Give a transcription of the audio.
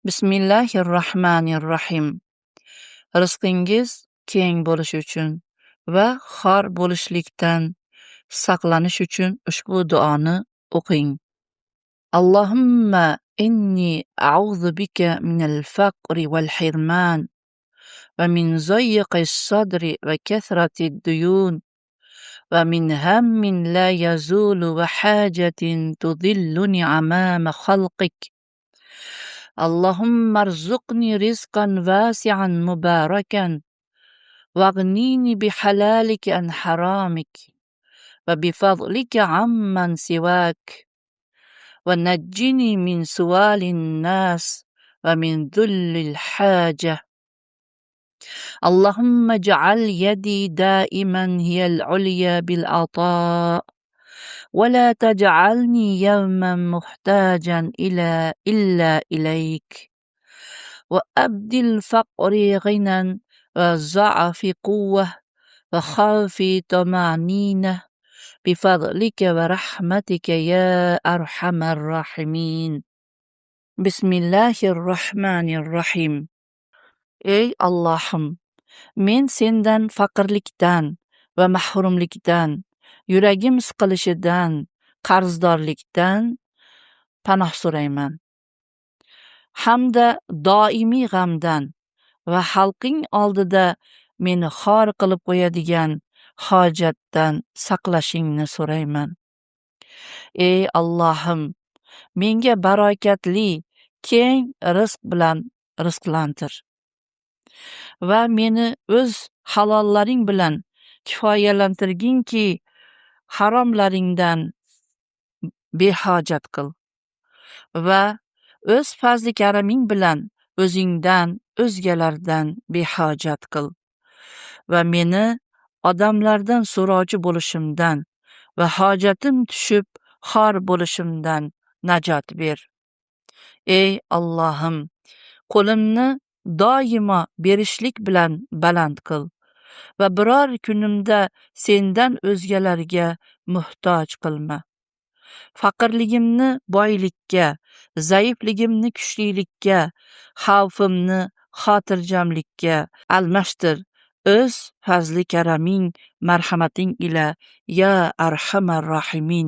Bismillahirrohmanirrohim. Rizqingiz keng bo'lishi uchun va xor bo'lishlikdan saqlanish uchun ushbu duoni o'qing. Allohumma inni a'udhu bika minal faqri wal hirman va min zayyiqis sadri va kathrati duyun va min hammin la yazulu va hajatin tudilluni amama khalqik. اللهم ارزقني رزقا واسعا مباركا واغنيني بحلالك عن حرامك وبفضلك عمن سواك ونجني من سؤال الناس ومن ذل الحاجة. اللهم اجعل يدي دائما هي العليا بالعطاء ولا تجعلني يوما محتاجا إلا إليك وأبدل فقري غنى والضعف قوة وخوف طمأنينة بفضلك ورحمتك يا أرحم الراحمين. بسم الله الرحمن الرحيم. Ey Allohim, men sendan faqirlikdan va mahrumlikdan, yuragim siqilishidan, qarzdorlikdan panoh so'rayman. Hamda doimiy g'amdan va xalqing oldida meni xor qilib qo'yadigan hojatdan saqlashingni so'rayman. Ey Allohim, menga barokatli, keng rizq bilan rizqlantir va meni o'z halollaring bilan kifoyalantirginki, haromlaringdan behojat qil va o'z fazli karaming bilan o'zingdan o'zgalardan behojat qil va meni odamlardan so'rovchi bo'lishimdan va hojatim tushib xor bo'lishimdan najot ber. Ey Allohim, qo'limni doimo berishlik bilan baland qil va biror kunimda sendan o'zgalarga muhtoj qilma. Faqirligimni boylikka, zaifligimni kuchlilikka, xavfimni xotirjamlikka almashtir. O'z fazli karaming, marhamating ila ya arhamar rohimin.